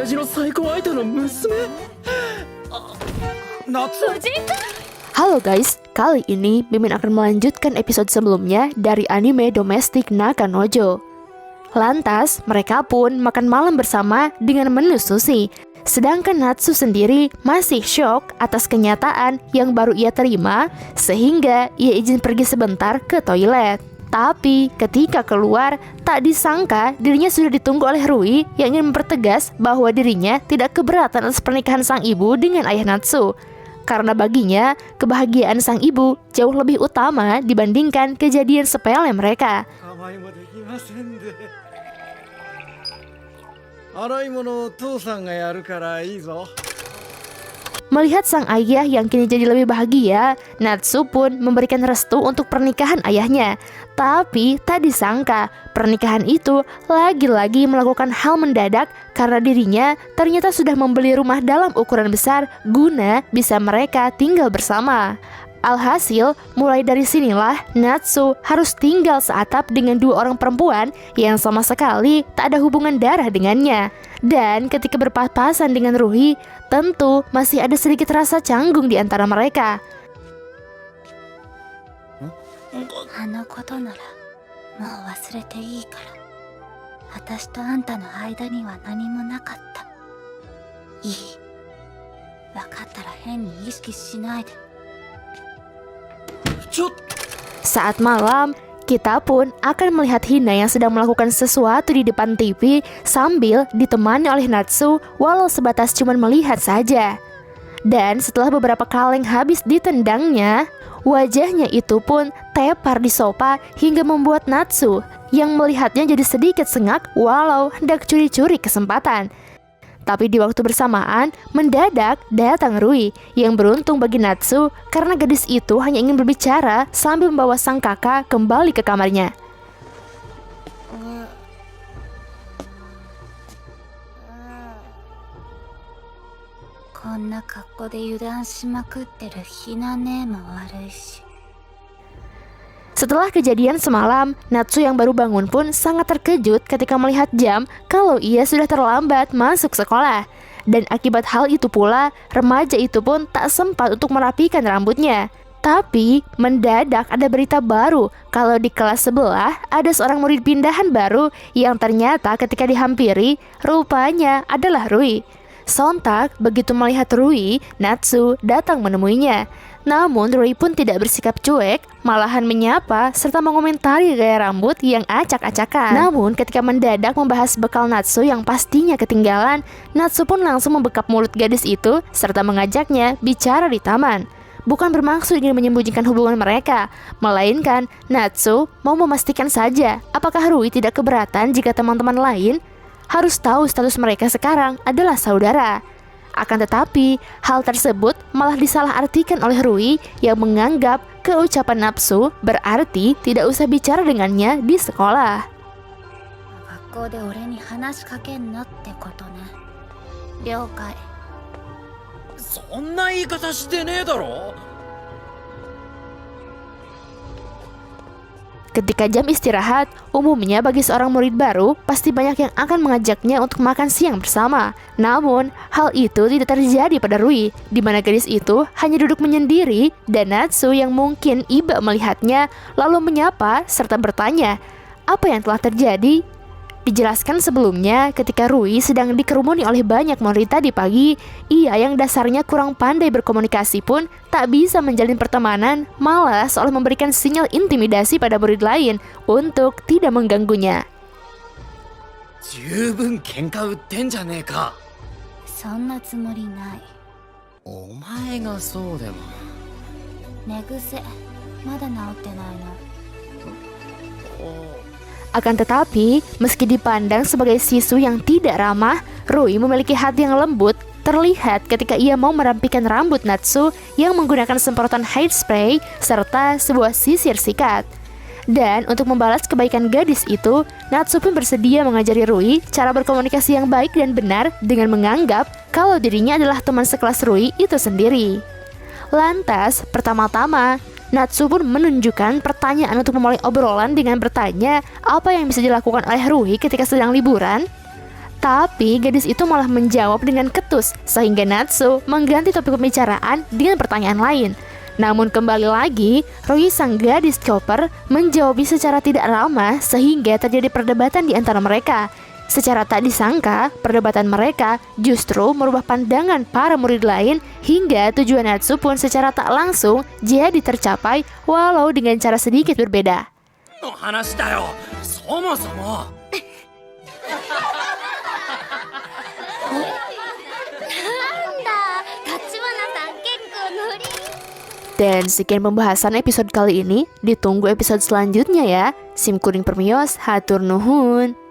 親父の最高相手の娘。夏。 Halo guys, kali ini Mimin akan melanjutkan episode sebelumnya dari anime Domestic Nakanojo. Lantas, mereka pun makan malam bersama dengan menu sushi. Sedangkan Natsu sendiri masih shock atas kenyataan yang baru ia terima, sehingga ia izin pergi sebentar ke toilet. Tapi ketika keluar, tak disangka dirinya sudah ditunggu oleh Rui yang ingin mempertegas bahwa dirinya tidak keberatan atas pernikahan sang ibu dengan ayah Natsu. Karena baginya, kebahagiaan sang ibu jauh lebih utama dibandingkan kejadian sepele mereka. Melihat sang ayah yang kini jadi lebih bahagia, Natsu pun memberikan restu untuk pernikahan ayahnya. Tapi tak disangka, pernikahan itu lagi-lagi melakukan hal mendadak karena dirinya ternyata sudah membeli rumah dalam ukuran besar guna bisa mereka tinggal bersama. Alhasil, mulai dari sinilah Natsu harus tinggal seatap dengan dua orang perempuan yang sama sekali tak ada hubungan darah dengannya. Dan ketika berpapasan dengan Rui, tentu masih ada sedikit rasa canggung di antara mereka. あのことならもう忘れていいから。私とあんたの間には何もなかった。いい。分かったら変に意識しないで。 Saat malam, kita pun akan melihat Hina yang sedang melakukan sesuatu di depan TV sambil ditemani oleh Natsu walau sebatas cuma melihat saja. Dan setelah beberapa kaleng habis ditendangnya, wajahnya itu pun tepar di sofa hingga membuat Natsu yang melihatnya jadi sedikit sengak walau hendak curi-curi kesempatan. Tapi di waktu bersamaan, mendadak datang Rui yang beruntung bagi Natsu karena gadis itu hanya ingin berbicara sambil membawa sang kakak kembali ke kamarnya. Setelah kejadian semalam, Natsu yang baru bangun pun sangat terkejut ketika melihat jam kalau ia sudah terlambat masuk sekolah. Dan akibat hal itu pula, remaja itu pun tak sempat untuk merapikan rambutnya. Tapi mendadak ada berita baru kalau di kelas sebelah ada seorang murid pindahan baru yang ternyata ketika dihampiri, rupanya adalah Rui. Sontak begitu melihat Rui, Natsu datang menemuinya. Namun Rui pun tidak bersikap cuek, malahan menyapa serta mengomentari gaya rambut yang acak-acakan. Namun ketika mendadak membahas bekal Natsu yang pastinya ketinggalan, Natsu pun langsung membekap mulut gadis itu serta mengajaknya bicara di taman. Bukan bermaksud ingin menyembunyikan hubungan mereka, melainkan Natsu mau memastikan saja apakah Rui tidak keberatan jika teman-teman lain harus tahu status mereka sekarang adalah saudara. Akan tetapi, hal tersebut malah disalahartikan oleh Rui yang menganggap keucapan Natsu berarti tidak usah bicara dengannya di sekolah. Ketika jam istirahat, umumnya bagi seorang murid baru, pasti banyak yang akan mengajaknya untuk makan siang bersama. Namun, hal itu tidak terjadi pada Rui, di mana gadis itu hanya duduk menyendiri dan Natsu yang mungkin iba melihatnya, lalu menyapa serta bertanya, apa yang telah terjadi? Dijelaskan sebelumnya, ketika Rui sedang dikerumuni oleh banyak murid tadi pagi, ia yang dasarnya kurang pandai berkomunikasi pun tak bisa menjalin pertemanan, malah seolah memberikan sinyal intimidasi pada murid lain untuk tidak mengganggunya. Akan tetapi, meski dipandang sebagai siswa yang tidak ramah, Rui memiliki hati yang lembut, terlihat ketika ia mau merapikan rambut Natsu yang menggunakan semprotan hair spray serta sebuah sisir sikat. Dan untuk membalas kebaikan gadis itu, Natsu pun bersedia mengajari Rui cara berkomunikasi yang baik dan benar dengan menganggap kalau dirinya adalah teman sekelas Rui itu sendiri. Lantas, pertama-tama, Natsu pun menunjukkan pertanyaan untuk memulai obrolan dengan bertanya apa yang bisa dilakukan oleh Rui ketika sedang liburan. Tapi gadis itu malah menjawab dengan ketus, sehingga Natsu mengganti topik pembicaraan dengan pertanyaan lain. Namun kembali lagi, Roi sang gadis chopper menjawab secara tidak ramah sehingga terjadi perdebatan di antara mereka. Secara tak disangka, perdebatan mereka justru merubah pandangan para murid lain hingga tujuan Natsu pun secara tak langsung jadi tercapai walau dengan cara sedikit berbeda. の話だよ。そもそも。Dan sekian pembahasan episode kali ini. Ditunggu episode selanjutnya ya. Sim Kuring Permios, hatur nuhun.